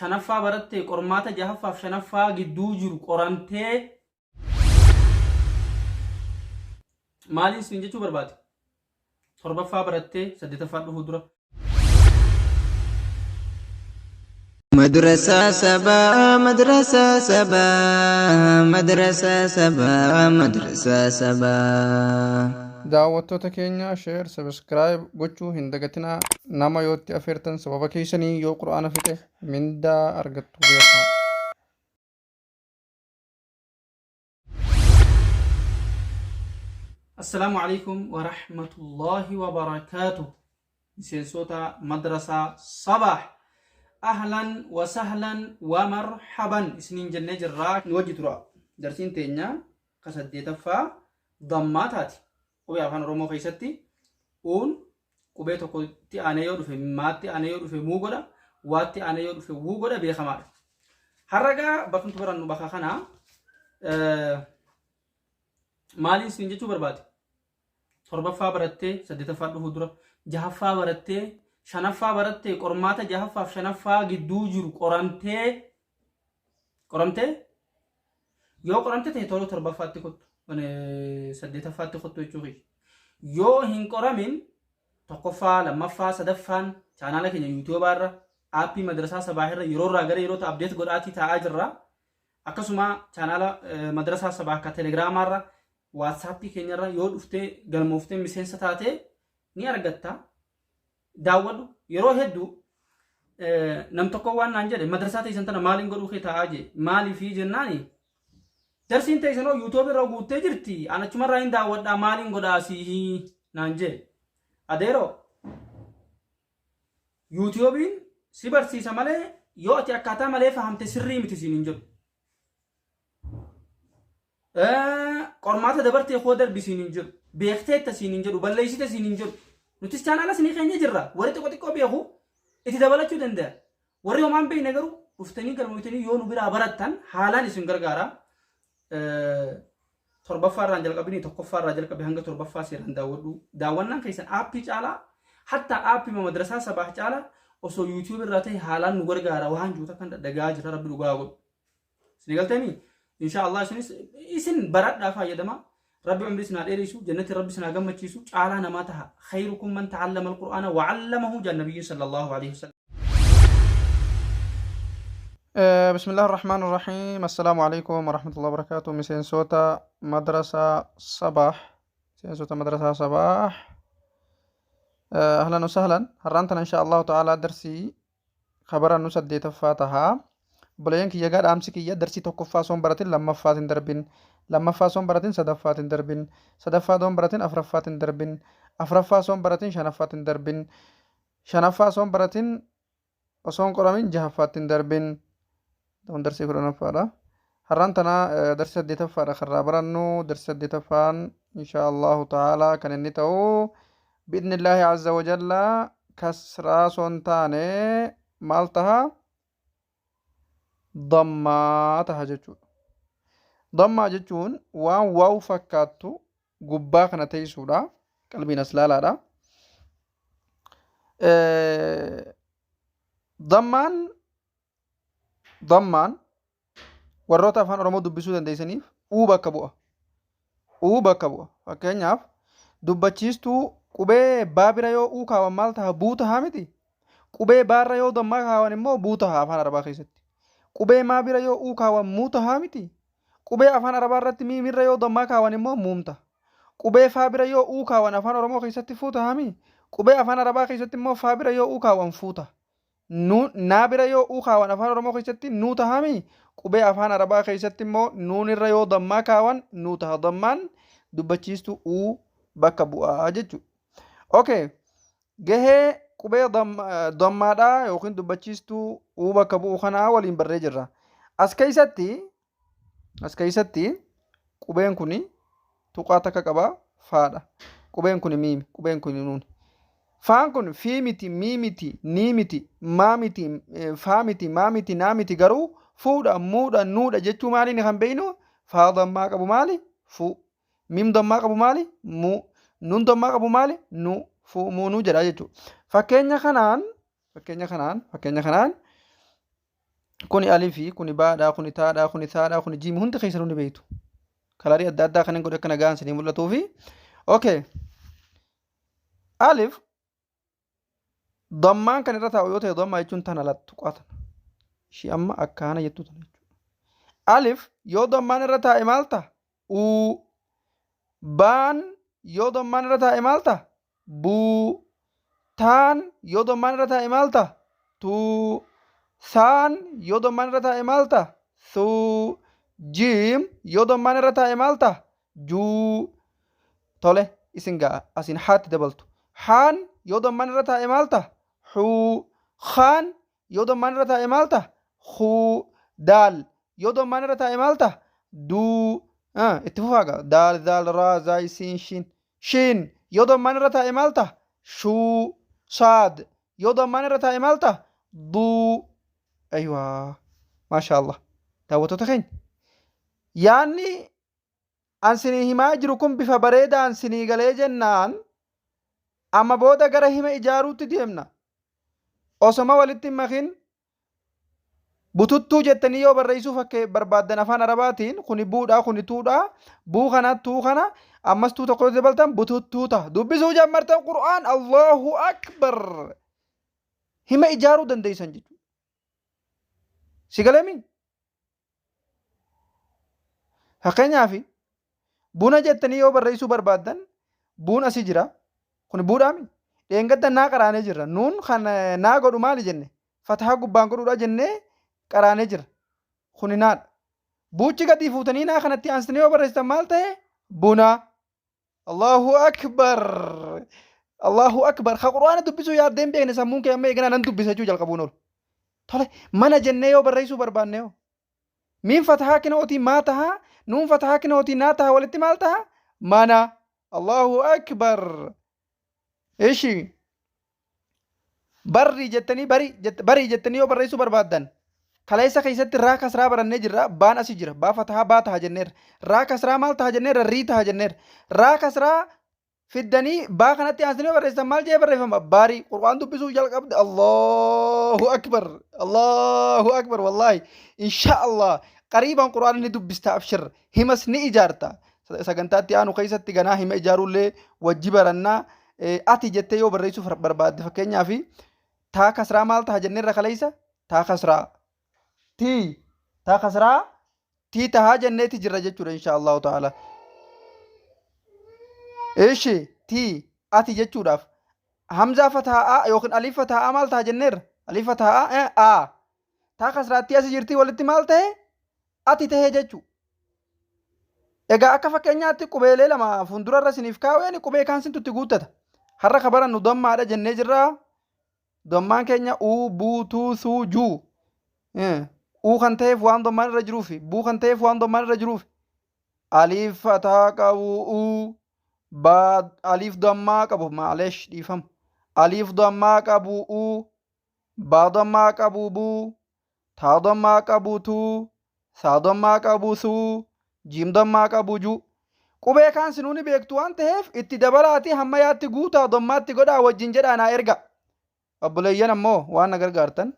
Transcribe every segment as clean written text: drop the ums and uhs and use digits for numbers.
shanaffaa barattee qormaata jahaffaaf shanaffaa gidduu jiru qorantee maaliin siin jechuu barbaade? torbaffaa barattee saddeetaffaa dhufuu dura. مدرسة سبا مدرسة سبا مدرسة سبا مدرسة سبا daawwattoota keenya sheer sabiskiraayib gochuu hin dagatinaa. nama yootti afeertan sababa keessanii yoo qura'aana fixe mindaa argattu beekaa. السلام عليكم ورحمة الله وبركاته. سيسوتا مدرسة صباح، أهلا وسهلا ومرحبا. سنين جنة جراك نوجه ترى درسين تينيا كسديتا فا ضماتاتي وبي أفان رومو خيستي اون كوبيتو كوتي أنا يود في ماتي أنا يود في موغودا واتي أنا يود في ووغودا بيخمار هرقا بكنت برانو بخاخنا مالين سنين جتو بربادي torbaffaa barattee saddeetaffaa dhufuu dura jahaffaa barattee shanaffaa barattee qormaata jahaffaaf shanaffaa gidduu jiru qoramtee yoo qoramte ta'e toloo torbaffaatti kottu saddeetaffaatti kottu jechuudha. yoo hin qoramin tokkoffaa lammaffaa sadaffaan chaanaala keenya yuutuubii irra aappii madrasaa sabaa irra yeroo irraa gara yerootti abdeet godhaatii taa'aa jirra. akkasuma chaanaala madrasaa sabaa akka telegiraamaa irra waatsaappii keenyarra yoo dhuftee galmooftee miseensa taate ni argatta. daawwadhu. yeroo hedduu nam tokko waan naan jedhe madrasaa teessan tana maaliin godhuu kee taa'aa jee maaliifii jennaani darsiin teessanoo yuutuubii irra guuttee jirti an achumarraa hin daawwadhaa maaliin godhaasii naan jee adeeroo yuutuubiin si barsiisa malee yoo ati akkaataa malee fahamte sirrii miti siin hin jedhu. qormaata dabartee koo darbisiin hin jiru beekteetta siin hin jedhu balleessite siin hin jedhu. nutis chaanaala sinii keenya jirra warri xiqqoo xiqqoo beeku itti dabalachuu danda'a. warri homaan beekne garuu dhuftanii galmootanii yoo nu biraa barattan haalaan isin gargaara. torbaffaarraan jalqabinii tokkoffaarraa jalqabe hanga torbaffaa seeraan daawwadhu. daawwannaan keessan aappii caalaa hatta aappii madrasaa sabaa caalaa osoo yuutuubii irraa ta'e haalaan nu gargaara waan juuta kan dhagahaa jira rabbi dhugaa godhu. isin galtanii إن شاء الله إسن برد دافع يدما ربي عمري سنا ديريسو جنة ربي سنا غمچيسو تعالى نماتها خيركم من تعلم القرآن وعلمه جاء النبي صلى الله عليه وسلم. بسم الله الرحمن الرحيم. السلام عليكم ورحمة الله وبركاته. مسين صوتا مدرسة صباح مسين صوتا مدرسة صباح. أهلا وسهلا. هرانتنا إن شاء الله تعالى درسي خبر نسدي تفاتها بلين كي يقال أمسك يا درسي توقف صوم براتين لما فاتن دربين لما فاسون براتين صدفات دربين صدفاتون براتين أفرفات دربين أفرفاسون براتين شنفات دربين شنفاسون براتين أصون قرامين جهفات دربين دون درسي كورونا فارا هرانتنا درس ديتا فارا خرابرانو درس ديتا فان إن شاء الله تعالى كان النتو بإذن الله عز وجل كسرا سونتاني مالتها ضماتها جتون ضمة جتون وان واو فكاتو قبا كان تيسودا قلبي نسلالا دا ضمان warroota afaan oromoo dubbisuu dandeessaniif bakka bu'a fakkeenyaaf dubbachiistuu qubee baa bira yoo kaawan maal taha buu tahaa miti. qubee baarra yoo dammaa kaawan immoo buu taha afaan arabaa keessatti. qubee maa bira yoo kaawan muu tahaa miti. qubee afaan arabaa irratti miimirra yoo dammaa kaawan immoo muumta. qubee faa bira yoo kaawan afaan oromoo keessatti fuu tahaa. qubee afaan arabaa keessatti immoo faa bira yoo kaawan fuuta. naa bira yoo kaawan afaan oromoo keessatti nuu tahaa. qubee afaan arabaa keessatti immoo nuunirra yoo dammaa kaawan nuu taha. dammaan dubbachiistuu bakka bu'aa jechuudha. Okay, gahee qubee dammaadhaa yookiin dubbachiistuu bakka bu'u kanaa waliin barree jirra. As keessatti qubeen kuni tuqaa takka qaba faadha. qubeen kuni miimi, qubeen kuni nuuni. Faan kun fii miti, mii miti, nii miti, maa miti, faa miti, maa miti, naa miti garuu fuudha, muudha, nuudha jechuu maaliin kan beeynu faa dammaa qabu maali? Fuu. Miim dammaa qabu maali? Muu. Nuun dammaa qabu maali? Nuu. Fuu muunuu jedha jechuudha. Fakkeenya kanaan kuni alifii kuni baadhaa kuni taadhaa kuni saadhaa kuni jiimi hundi keessanuu ni beektu kalaarii adda addaa kanneen godhe akka nagaan sanii mul'atuu fi okay alif dammaan kan irra taa'u yoo ta'e dammaa jechuun tana lattu qoatan ishii amma akkaana jettuu tana jechuudha alif yoo dammaan irra taa'e maal ta'a uu baan yoo dammaan irra taa'e maal ta'a buu taan yoo dammaan irra taa'e maal ta'a tuu saan yoo dammaan irra taa'e maal ta'a suu jiim yoo dammaan irra taa'e maal ta'a juu tole isin ga'a asin haatti dabaltu haan yoo dammaan irra taa'e maal ta'a xuu khaan yoo dammaan irra taa'e maal ta'a xuu daal yoo dammaan irra taa'e maal ta'a duu itti fufaaga daal daal raa zaay siin shin shin yoo dammaan irra taa'e maal ta'a shuu saad yoo dammaan irra taa'e maal ta'a duu aywa maasha allah daawwattoota keenya yaanni ansinii himaa jiru kun bifa bareedaa ansinii galee jennaan amma booda gara hima ijaaruutti deemna osoma walitti hin makin bututtuu jettanii yoo barreessuu fakkee barbaaddan afaan arabaatiin kuni buudhaa kuni tuudhaa buu kana tuu kana ammas tuu tokko dabaltan bututtuu ta'a dubbisuu jammartan qur'aan allahu akbar hima ijaaruu dandeessan jechuudha si galeemi fakkeenyaaf buna jettanii yoo barreessuu barbaaddan buun asii jira kun buudhaami dheengadda naa qaraanee jirra nuun kan naa godhu maali jenne fatahaa gubbaan godhuudha jennee qaraanee jira kuni naadha buuchi gadii fuutanii naa kanatti aansitanii yoo barreessitan maal ta'e buna allahu akbar allahu akbar ka qur'aana dubbisuu yaaddeen beekne sammuun kee amma eeganaa nan dubbisa jechuu jalqabuun oolu tole mana jennee yoo barreessuu barbaanne yoo miin fatahaa kinootii maa tahaa nuun fatahaa kinootii naa tahaa walitti maal tahaa mana allahu akbar ishi barri jettanii barii jettanii yoo barreessuu barbaaddan kaleessa keessatti raa kasraa barannee jirra baan asii jira baa fatahaa baa taha jenneerra raa kasraa maal taha jenneerra rii taha jenneerra raa kasraa fiddanii baa kanatti aansanii barreessan maal jee barreeffama baarii qur'aan dubbisuu jalqabde allahu akbar wallaahi insha allah qariiban qur'aan ni dubbista abshir himas ni ijaarta sagantaatti aanu keessatti ganaa hima ijaaruullee wajji barannaa ati jettee yoo barreessuu barbaadde fakkeenyaaf taa kasraa maal taha jenneerra kaleessa taa kasraa tii tahaa jenneeti jirra jechuudha insha allahu ta'ala ishi tii ati jechuudhaaf hamzaa fataa'aa yookiin alif fataa'aa maal taha jenneerra alif fataa'aa a taa kasraattii asii jirtii walitti maal ta'e ati tahee jechuu egaa akka fakkeenyaatti qubeelee lama fuuldurarra isiniif kaaween qubee kaan sintutti guuttata har'a ka barannu dammaadha jennee jirra dammaan keenya uu buu tuu suu juu uu kan ta'eef waan dammaan irra jiruufi buu kan ta'eef waan dammaan irra jiruufi alif fataa qabu uu baa alif dammaa qabu maaleesh dhiifamu alif dammaa qabu uu baa dammaa qabu buu taa dammaa qabu tuu saa dammaa qabu suu jiim dammaa qabu juu qubee kaan sinuu ni beektu waan ta'eef itti dabalaati hamma yaatti guutaa dammaatti godhaa wajjin jedhaa naa erga obboleeyyan ammoo waan na gargaartan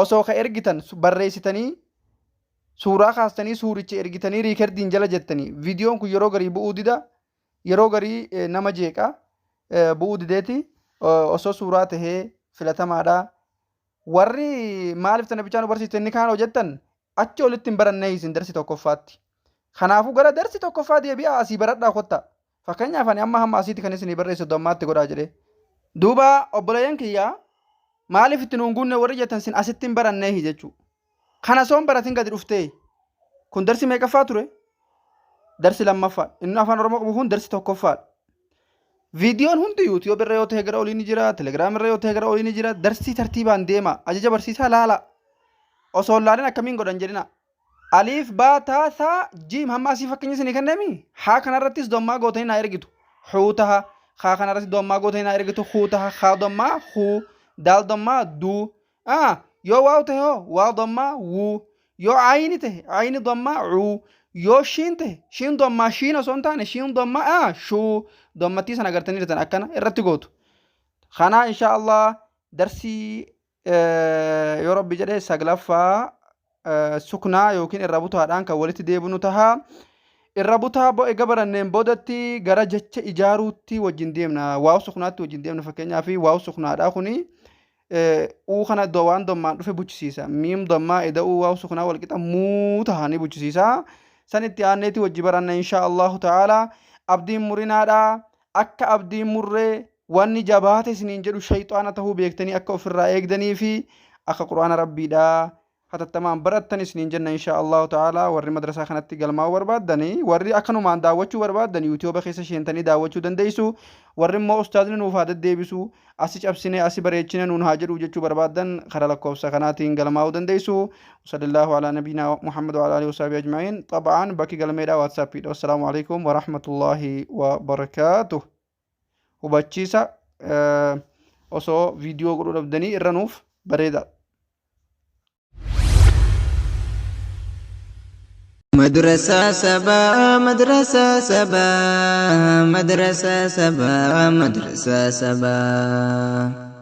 osoo ka ergitan barreessitanii suuraa kaastanii suuricha ergitanii riikardiin jala jettanii viidiyoon kun yeroo garii bu'uu dida yeroo garii nama jeeqa bu'uu dideeti osoo suuraa tahee filatamaadha warri maaliif tana bichaan barsiistanii kaan hojjettan achi olitti hin barannee isin darsi tokkoffaatti kanaafuu gara darsi tokkoffaa deebi'aa asii baradhaa kotta fakkeenyaaf ani amma hamma asiitti kan isinii barreessu dammaatti godhaa jedhee duuba obboleeyyan kiyyaa maaliif itti nuun guunne warri jettan sin asitti hin barannee jechuu kana soon baratin gadi dhuftee kun darsi meeqaffaa ture darsi lammaffaa inni afaan oromoo qabu kun darsi tokkoffaadha viidiyoon hundi yuutiyoob irra yoo ta'e gara olii ni jira telegiraam irra yoo ta'e gara olii ni jira darsii tartiibaan deema ajaja barsiisaa laala osoo laalin akkamiin godhan jedhina aliif baa taa saa jiim hamma asii fakkeenya isinii kenneemi haa kanarrattis dommaa gootanii naa ergitu xuu taha haa kanarratti dommaa gootanii naa ergitu huu taha haa dommaa huu daal dommaa duu yoo waaw tahe hoo waaw dommaa wuu yoo ayini tahe ayini dommaa cuu yoo shiin tahe shiin dommaa shiin osoo hin taane shiin dommaa shuu dommattii sana agartanii jirtan akkana irratti gootu kanaa insha allah darsii yoo rabbi jedhee saglaffaa suknaa yookiin irra butaadhaan kan walitti deebinu tahaa. Irra butaa eega baranneen boodatti gara jecha ijaaruutti wajjin deemna. Waa'u suknaatti wajjin deemna fakkeenyaaf waa'u suknaadhaa kuni uu kana waan dommaan dhufe buchisiisa. Miim dommaa eda'uu waa'u suknaa walqixa muu tahanii buchisiisa. Sanitti aanneeti wajji baranna insha Allahu ta'ala. Abdiin murinaadhaa akka abdiin murree wanni jabaate isiniin jedhu shayxaana tahuu beektanii akka ofirraa eegdanii fi akka quraana rabbiidhaa hatattamaan barattan isiniin jenna insha Allahu ta'ala. Warri madrasaa kanatti galmaa'uu barbaaddanii warri akkanumaan daawwachuu barbaadan yuutuuba keessa seentanii daawwachuu dandeessu. Warri immoo ustaazni nuuf haa deddeebisu asi cabsine asi bareechine nuun haa jedhu jechuu barbaadan karaa lakkoofsa kanaatiin galmaa'uu dandeessu. Sallallahu ala nabiyina Muhammad wa ala alihi wa sahbihi ajma'in. Xaba'aan bakki galmeedhaa waatsaappiidha. Wassalaamu alaikum wa rahmatullahi wa barakaatuh. Hubachiisa osoo viidiyoo godhuu dhabdanii irra nuuf bareeda. مدرسة سبا مدرسة سبا مدرسة سبا مدرسة سبا